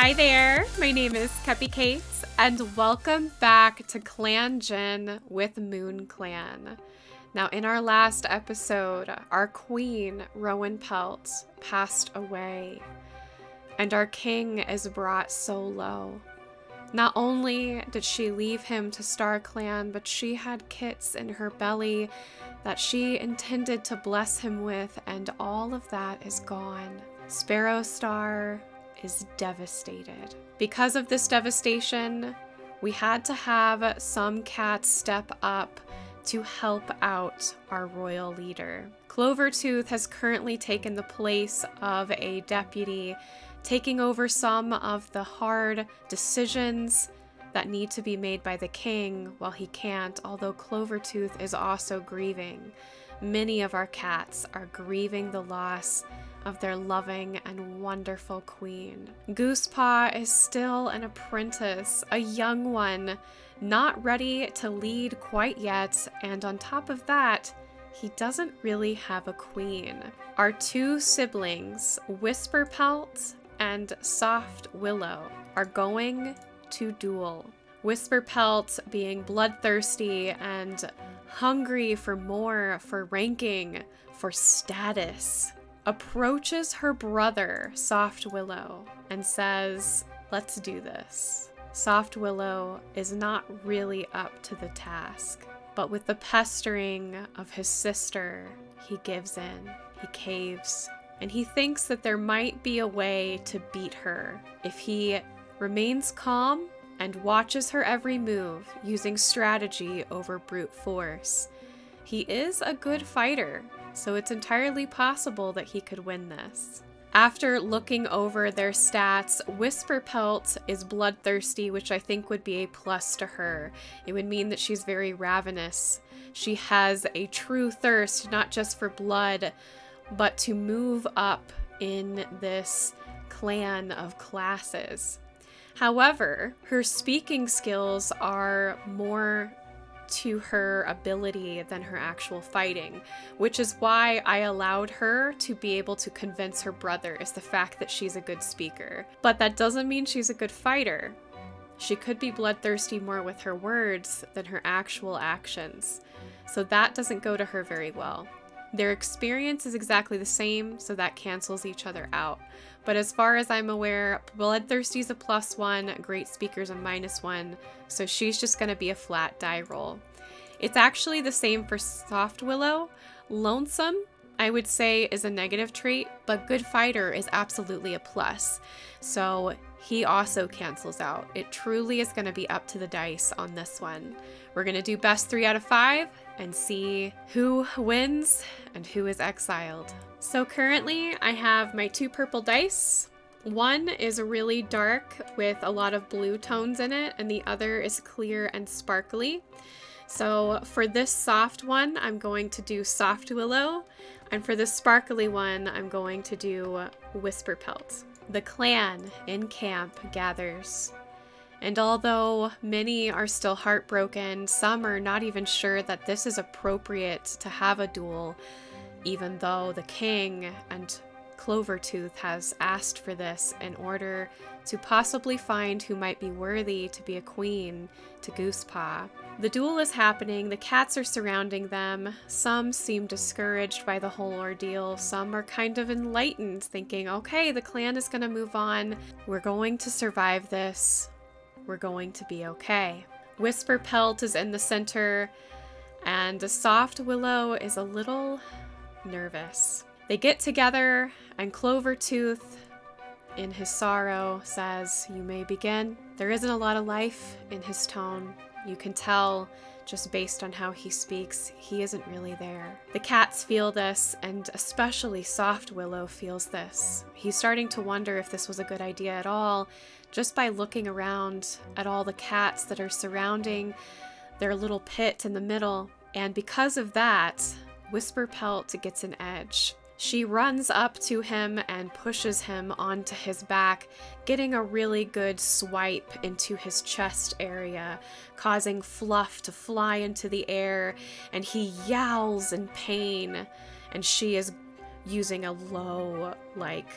Hi there, my name is Cupicate, and welcome back to Clangen with Moon Clan. Now, in our last episode, our queen, Rowan Pelt, passed away, and our king is brought so low. Not only did she leave him to Star Clan, but she had kits in her belly that she intended to bless him with, and all of that is gone. Sparrow Star is devastated. Because of this devastation, we had to have some cats step up to help out our royal leader. Clovertooth has currently taken the place of a deputy, taking over some of the hard decisions that need to be made by the king while he can't, although Clovertooth is also grieving. Many of our cats are grieving the loss of their loving and wonderful queen. Goosepaw is still an apprentice, a young one, not ready to lead quite yet, and on top of that, he doesn't really have a queen. Our two siblings, Whisperpelt and Soft Willow, are going to duel. Whisperpelt, being bloodthirsty and hungry for more, for ranking, for status, approaches her brother, Soft Willow, and says, "Let's do this." Soft Willow is not really up to the task, but with the pestering of his sister, he gives in, he caves, and he thinks that there might be a way to beat her if he remains calm and watches her every move, using strategy over brute force. He is a good fighter, so it's entirely possible that he could win this. After looking over their stats, Whisperpelt is bloodthirsty, which I think would be a plus to her. It would mean that she's very ravenous. She has a true thirst, not just for blood, but to move up in this clan of classes. However, her speaking skills are more to her ability than her actual fighting, which is why I allowed her to be able to convince her brother, is the fact that she's a good speaker. But that doesn't mean she's a good fighter. She could be bloodthirsty more with her words than her actual actions, so that doesn't go to her very well. Their experience is exactly the same, so that cancels each other out. But as far as I'm aware, bloodthirsty is a +1, great speaker's a -1, so she's just going to be a flat die roll. It's actually the same for Soft Willow. Lonesome, I would say, is a negative trait, but good fighter is absolutely a plus. So he also cancels out. It truly is going to be up to the dice on this one. We're going to do best 3 out of 5 and see who wins and who is exiled. So currently I have my 2 purple dice. One is really dark with a lot of blue tones in it, and the other is clear and sparkly. So for this soft one, I'm going to do Soft Willow, and for this sparkly one, I'm going to do Whisperpelt. The clan in camp gathers, and although many are still heartbroken, some are not even sure that this is appropriate to have a duel, even though the king and Clovertooth has asked for this in order to possibly find who might be worthy to be a queen to Goosepaw. The duel is happening, the cats are surrounding them. Some seem discouraged by the whole ordeal. Some are kind of enlightened, thinking, okay, the clan is going to move on. We're going to survive this. We're going to be okay. Whisperpelt is in the center, and Soft Willow is a little nervous. They get together, and Clovertooth, in his sorrow, says, "You may begin." There isn't a lot of life in his tone. You can tell just based on how he speaks, he isn't really there. The cats feel this, and especially Soft Willow feels this. He's starting to wonder if this was a good idea at all, just by looking around at all the cats that are surrounding their little pit in the middle. And because of that, Whisperpelt gets an edge. She runs up to him and pushes him onto his back, getting a really good swipe into his chest area, causing fluff to fly into the air, and he yowls in pain, and she is using a low, like,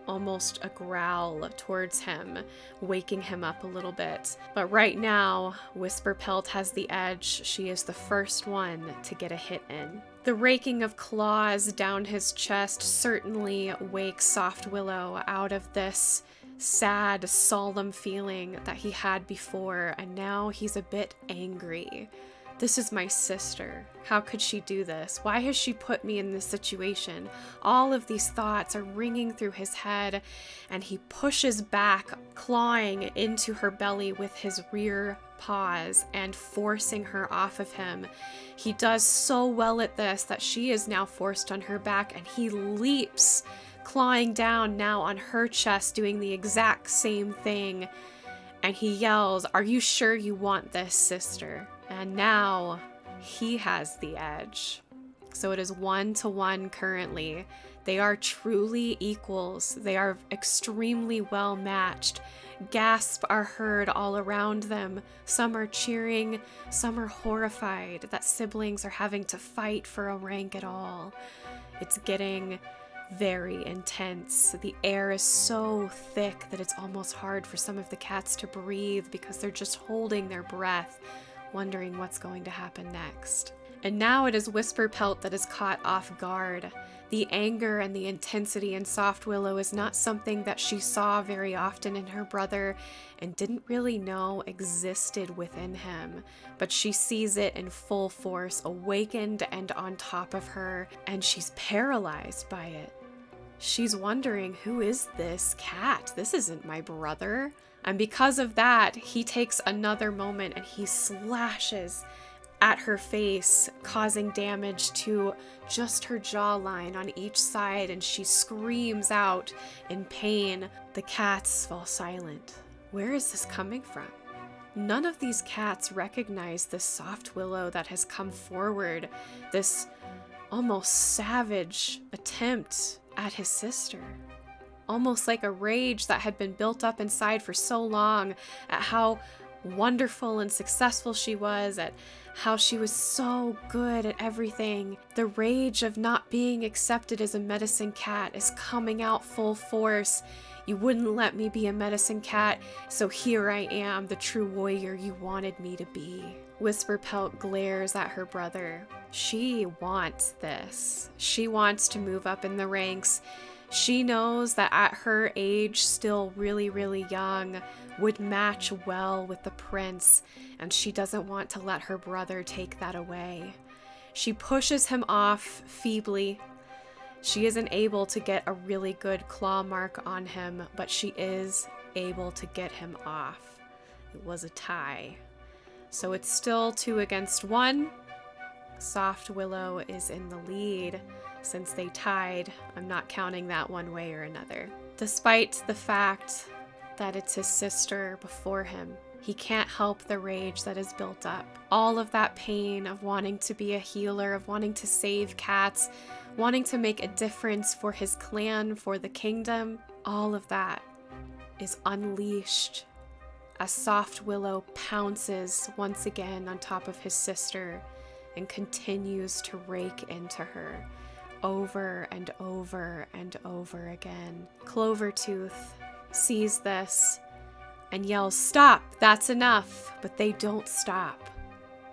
almost a growl towards him, waking him up a little bit. But right now, Whisperpelt has the edge. She is the first one to get a hit in. The raking of claws down his chest certainly wakes Soft Willow out of this sad, solemn feeling that he had before, and now he's a bit angry. This is my sister. How could she do this? Why has she put me in this situation? All of these thoughts are ringing through his head, and he pushes back, clawing into her belly with his rear paws and forcing her off of him. He does so well at this that she is now forced on her back, and he leaps, clawing down now on her chest, doing the exact same thing. And he yells, "Are you sure you want this, sister?" And now he has the edge. So it is 1-1 currently. They are truly equals. They are extremely well matched. Gasps are heard all around them. Some are cheering, some are horrified that siblings are having to fight for a rank at all. It's getting very intense. The air is so thick that it's almost hard for some of the cats to breathe because they're just holding their breath, wondering what's going to happen next. And now it is Whisperpelt that is caught off guard. The anger and the intensity in Soft Willow is not something that she saw very often in her brother and didn't really know existed within him. But she sees it in full force, awakened and on top of her, and she's paralyzed by it. She's wondering, who is this cat? This isn't my brother. And because of that, he takes another moment and he slashes at her face, causing damage to just her jawline on each side, and she screams out in pain. The cats fall silent. Where is this coming from? None of these cats recognize this Soft Willow that has come forward, this almost savage attempt at his sister. Almost like a rage that had been built up inside for so long at how wonderful and successful she was, at how she was so good at everything. The rage of not being accepted as a medicine cat is coming out full force. You wouldn't let me be a medicine cat, so here I am, the true warrior you wanted me to be. Whisperpelt glares at her brother. She wants this. She wants to move up in the ranks. She knows that at her age, still really, really young, would match well with the prince, and she doesn't want to let her brother take that away. She pushes him off feebly. She isn't able to get a really good claw mark on him, but she is able to get him off. It was a tie. So it's still 2-1. Soft Willow is in the lead. Since they tied, I'm not counting that one way or another. Despite the fact that it's his sister before him, he can't help the rage that is built up. All of that pain of wanting to be a healer, of wanting to save cats, wanting to make a difference for his clan, for the kingdom, all of that is unleashed as Soft Willow pounces once again on top of his sister and continues to rake into her over and over and over again. Clovertooth sees this and yells, "Stop! That's enough!" But they don't stop.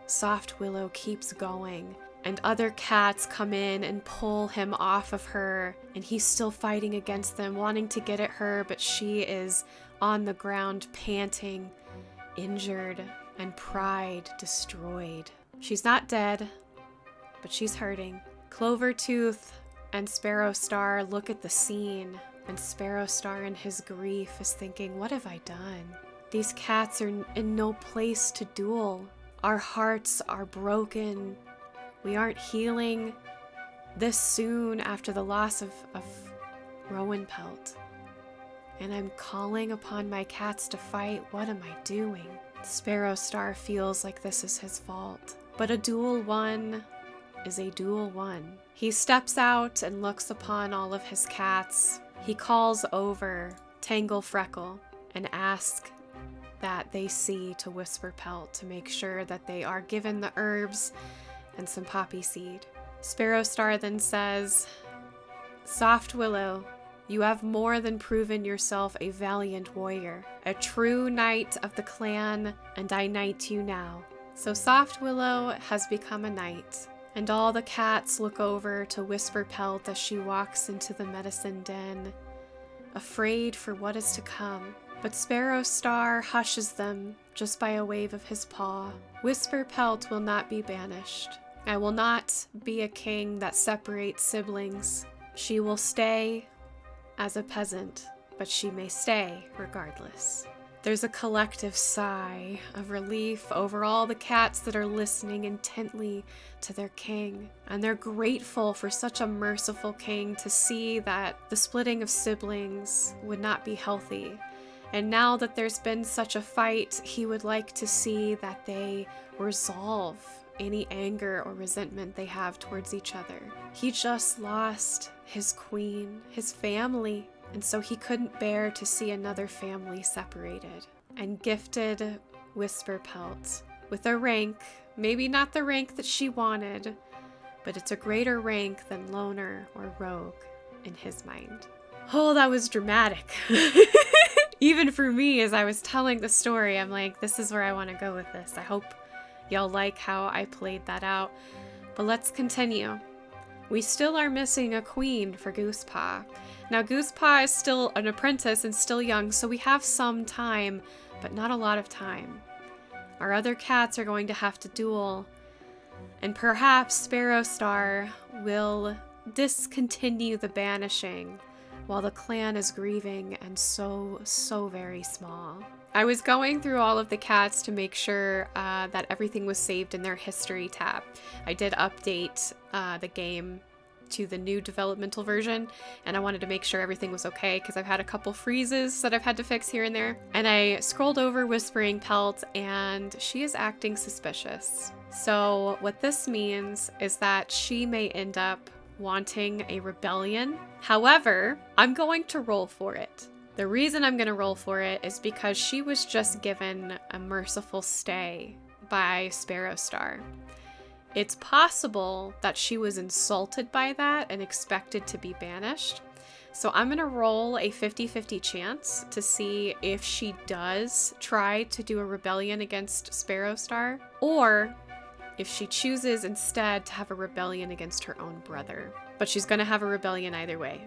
Soft Willow keeps going, and other cats come in and pull him off of her, and he's still fighting against them, wanting to get at her, but she is on the ground, panting, injured, and pride destroyed. She's not dead, but she's hurting. Clovertooth and Sparrowstar look at the scene, and Sparrowstar in his grief is thinking, what have I done? These cats are in no place to duel. Our hearts are broken. We aren't healing this soon after the loss of Rowanpelt. And I'm calling upon my cats to fight. What am I doing? Sparrowstar feels like this is his fault. But a duel won is a duel won. He steps out and looks upon all of his cats. He calls over Tangle Freckle and asks that they see to Whisperpelt to make sure that they are given the herbs and some poppy seed. Sparrowstar then says, "Soft Willow, You have more than proven yourself a valiant warrior, a true knight of the clan, and I knight you now." So Soft Willow has become a knight, and all the cats look over to Whisper Pelt as she walks into the medicine den, afraid for what is to come. But Sparrow Star hushes them just by a wave of his paw. Whisper Pelt will not be banished. I will not be a king that separates siblings. She will stay as a peasant, but she may stay regardless. There's a collective sigh of relief over all the cats that are listening intently to their king, and they're grateful for such a merciful king to see that the splitting of siblings would not be healthy. And now that there's been such a fight, he would like to see that they resolve any anger or resentment they have towards each other. He just lost his queen, his family, and so he couldn't bear to see another family separated, and gifted Whisper Pelt with a rank, maybe not the rank that she wanted, but it's a greater rank than loner or rogue in his mind. Oh, that was dramatic. Even for me, as I was telling the story, I'm like, this is where I want to go with this. I hope y'all like how I played that out. But let's continue. We still are missing a queen for Goosepaw. Now, Goosepaw is still an apprentice and still young, so we have some time, but not a lot of time. Our other cats are going to have to duel, and perhaps Sparrow Star will discontinue the banishing while the clan is grieving and so very small. I was going through all of the cats to make sure that everything was saved in their history tab. I did update the game to the new developmental version, and I wanted to make sure everything was okay because I've had a couple freezes that I've had to fix here and there. And I scrolled over Whispering Pelt, and she is acting suspicious. So what this means is that she may end up wanting a rebellion. However, I'm going to roll for it. The reason I'm going to roll for it is because she was just given a merciful stay by Sparrow Star. It's possible that she was insulted by that and expected to be banished. So I'm going to roll a 50-50 chance to see if she does try to do a rebellion against Sparrow Star, or if she chooses instead to have a rebellion against her own brother. But she's going to have a rebellion either way.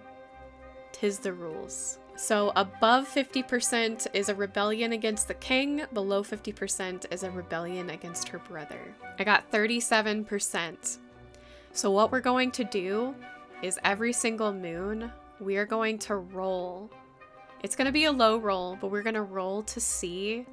'Tis the rules. So above 50% is a rebellion against the king, below 50% is a rebellion against her brother. I got 37%. So what we're going to do is every single moon, we are going to roll. It's going to be a low roll, but we're going to roll to see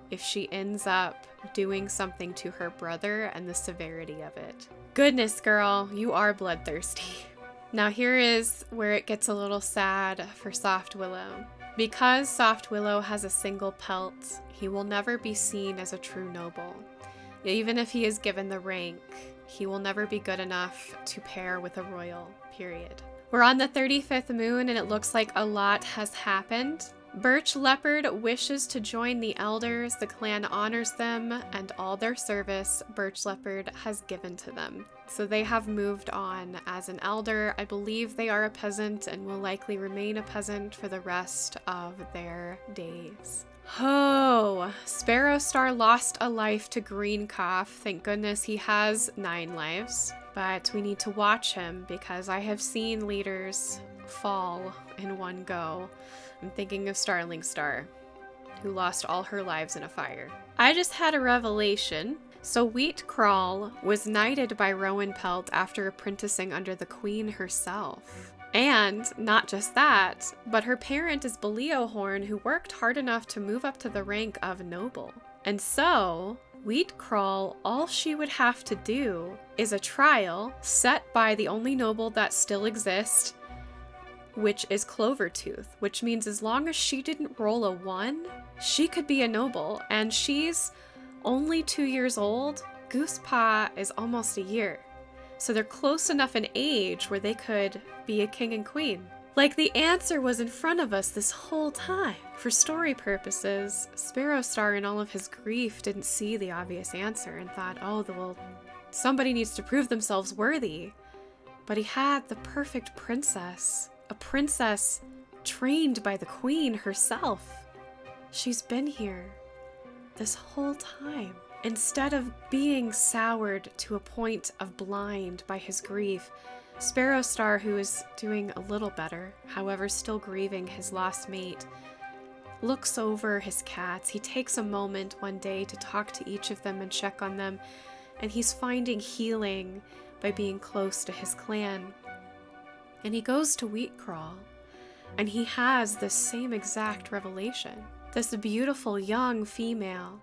if she ends up doing something to her brother and the severity of it. Goodness, girl, you are bloodthirsty. Now here is where it gets a little sad for Soft Willow. Because Soft Willow has a single pelt, he will never be seen as a true noble. Even if he is given the rank, he will never be good enough to pair with a royal, period. We're on the 35th moon, and it looks like a lot has happened. Birch Leopard wishes to join the elders. The clan honors them, and all their service Birch Leopard has given to them. So they have moved on as an elder. I believe they are a peasant and will likely remain a peasant for the rest of their days. Oh, Sparrow Star lost a life to Green Cough. Thank goodness he has 9 lives. But we need to watch him because I have seen leaders fall in one go. I'm thinking of Starling Star, who lost all her lives in a fire. I just had a revelation. So Wheat Crawl was knighted by Rowan Pelt after apprenticing under the queen herself. And not just that, but her parent is Beleohorn, who worked hard enough to move up to the rank of noble. And so Wheat Crawl, all she would have to do is a trial set by the only noble that still exists, which is Clovertooth, which means as long as she didn't roll a 1, she could be a noble. And she's only 2 years old. Goosepaw is almost a year. So they're close enough in age where they could be a king and queen. Like, the answer was in front of us this whole time. For story purposes, Sparrow Star in all of his grief didn't see the obvious answer and thought, oh, well, somebody needs to prove themselves worthy. But he had the perfect princess. A princess trained by the queen herself. She's been here this whole time. Instead of being soured to a point of blind by his grief, Sparrow Star, who is doing a little better, however still grieving his lost mate, looks over his cats. He takes a moment one day to talk to each of them and check on them, and he's finding healing by being close to his clan. And he goes to Wheatcrawl, and he has this same exact revelation. This beautiful young female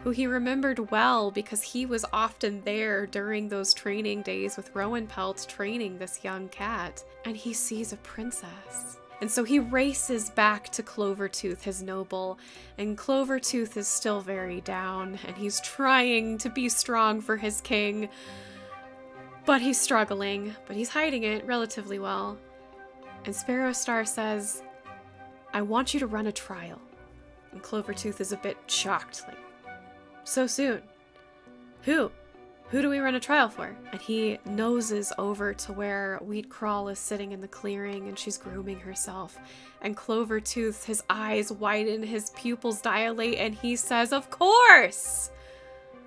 who he remembered well because he was often there during those training days with Rowan Pelt training this young cat, and he sees a princess. And so he races back to Clovertooth, his noble, and Clovertooth is still very down, and he's trying to be strong for his king, but he's struggling, but he's hiding it relatively well. And Sparrow Star says, "I want you to run a trial." And Clovertooth is a bit shocked, like, "So soon? Who? Who do we run a trial for?" And he noses over to where Wheatcrawl is sitting in the clearing and she's grooming herself. And Clovertooth, his eyes widen, his pupils dilate, and he says, "Of course!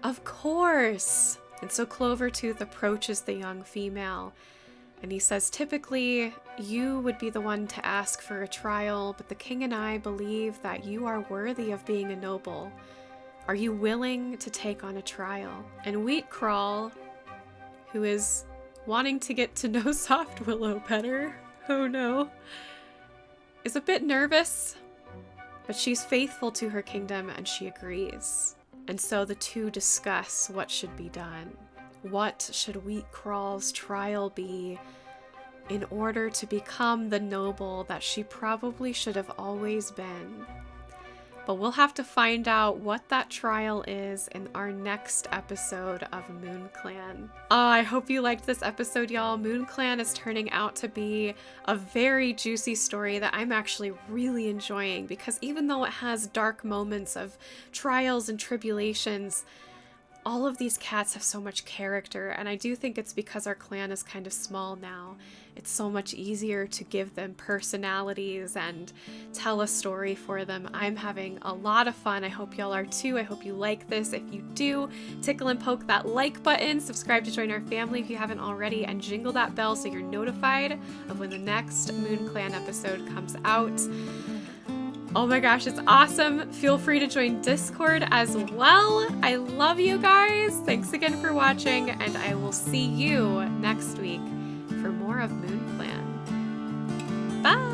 Of course!" And so Clovertooth approaches the young female and he says, "Typically, you would be the one to ask for a trial, but the king and I believe that you are worthy of being a noble. Are you willing to take on a trial?" And Wheatcrawl, who is wanting to get to know Soft Willow better, oh no, is a bit nervous, but she's faithful to her kingdom and she agrees. And so the two discuss what should be done. What should Wheatcrawl's trial be in order to become the noble that she probably should have always been? But we'll have to find out what that trial is in our next episode of Moon Clan. I hope you liked this episode, y'all. Moon Clan is turning out to be a very juicy story that I'm actually really enjoying, because even though it has dark moments of trials and tribulations, all of these cats have so much character, and I do think it's because our clan is kind of small now. It's so much easier to give them personalities and tell a story for them. I'm having a lot of fun. I hope y'all are too. I hope you like this. If you do, tickle and poke that like button, subscribe to join our family if you haven't already, and jingle that bell so you're notified of when the next Moon Clan episode comes out. Oh my gosh, it's awesome. Feel free to join Discord as well. I love you guys. Thanks again for watching, and I will see you next week for more of Moon Clan. Bye!